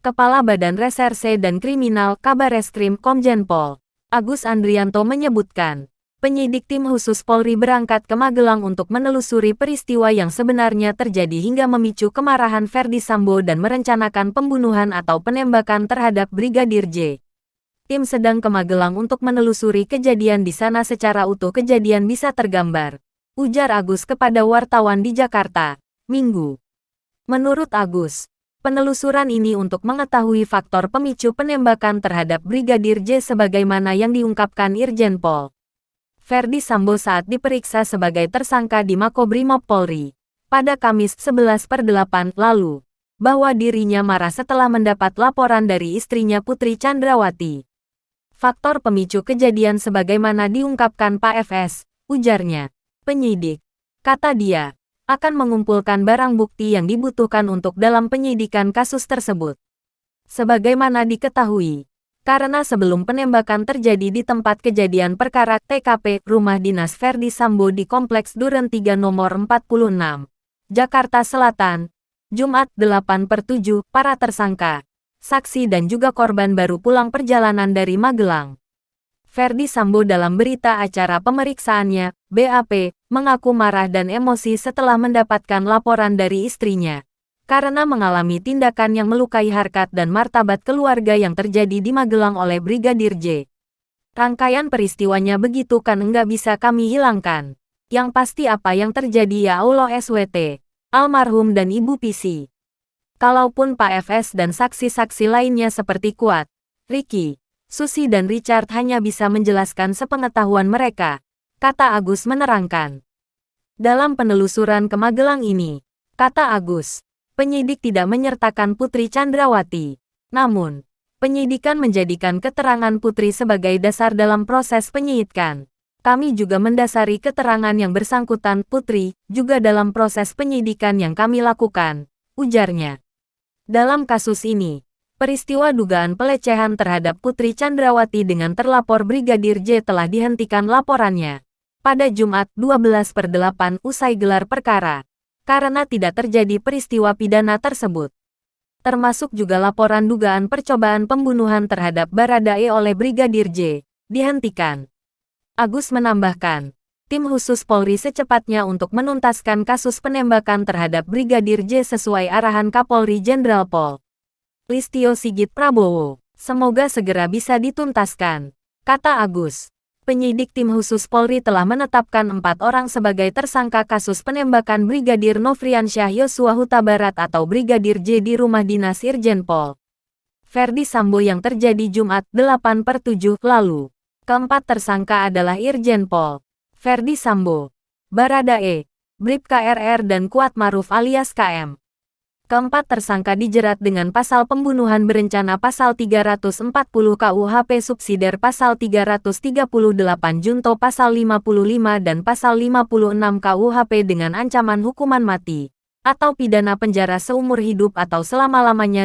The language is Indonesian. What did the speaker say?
Kepala Badan Reserse dan Kriminal Kabareskrim Komjen Pol Agus Andrianto menyebutkan, penyidik tim khusus Polri berangkat ke Magelang untuk menelusuri peristiwa yang sebenarnya terjadi hingga memicu kemarahan Ferdy Sambo dan merencanakan pembunuhan atau penembakan terhadap Brigadir J. Tim sedang ke Magelang untuk menelusuri kejadian di sana secara utuh. Kejadian bisa tergambar, ujar Agus kepada wartawan di Jakarta, Minggu. Menurut Agus, penelusuran ini untuk mengetahui faktor pemicu penembakan terhadap Brigadir J sebagaimana yang diungkapkan Irjen Pol Ferdy Sambo saat diperiksa sebagai tersangka di Makobrimob Polri pada Kamis 11/8 lalu, bahwa dirinya marah setelah mendapat laporan dari istrinya Putri Chandrawati. Faktor pemicu kejadian sebagaimana diungkapkan Pak FS, ujarnya. Penyidik, kata dia, akan mengumpulkan barang bukti yang dibutuhkan untuk dalam penyidikan kasus tersebut. Sebagaimana diketahui, karena sebelum penembakan terjadi di tempat kejadian perkara TKP rumah dinas Ferdy Sambo di Kompleks Duren 3 nomor 46, Jakarta Selatan, Jumat 8/7, para tersangka, saksi dan juga korban baru pulang perjalanan dari Magelang. Ferdy Sambo dalam berita acara pemeriksaannya, BAP, mengaku marah dan emosi setelah mendapatkan laporan dari istrinya, karena mengalami tindakan yang melukai harkat dan martabat keluarga yang terjadi di Magelang oleh Brigadir J. Rangkaian peristiwanya begitu kan enggak bisa kami hilangkan. Yang pasti apa yang terjadi ya Allah SWT, almarhum dan Ibu PC. Kalaupun Pak FS dan saksi-saksi lainnya seperti Kuat, Ricky, Susi dan Richard hanya bisa menjelaskan sepengetahuan mereka, kata Agus menerangkan. Dalam penelusuran ke Magelang ini, kata Agus, penyidik tidak menyertakan Putri Chandrawati. Namun, penyidikan menjadikan keterangan Putri sebagai dasar dalam proses penyidikan. Kami juga mendasari keterangan yang bersangkutan Putri juga dalam proses penyidikan yang kami lakukan, ujarnya. Dalam kasus ini, peristiwa dugaan pelecehan terhadap Putri Chandrawati dengan terlapor Brigadir J telah dihentikan laporannya pada Jumat 12/8 usai gelar perkara, karena tidak terjadi peristiwa pidana tersebut. Termasuk juga laporan dugaan percobaan pembunuhan terhadap Baradae oleh Brigadir J, dihentikan. Agus menambahkan, tim khusus Polri secepatnya untuk menuntaskan kasus penembakan terhadap Brigadir J sesuai arahan Kapolri Jenderal Pol Listio Sigit Prabowo. Semoga segera bisa dituntaskan, kata Agus. Penyidik tim khusus Polri telah menetapkan 4 orang sebagai tersangka kasus penembakan Brigadir Nofriansyah Yosua Huta Barat atau Brigadir J di rumah dinas Irjen Pol Ferdy Sambo yang terjadi Jumat 8/7 lalu. Keempat tersangka adalah Irjen Pol Ferdy Sambo, Baradae, Bribka RR dan Kuat Maruf alias KM. Keempat tersangka dijerat dengan pasal pembunuhan berencana pasal 340 KUHP subsidiar pasal 338 junto pasal 55 dan pasal 56 KUHP dengan ancaman hukuman mati atau pidana penjara seumur hidup atau selama-lamanya.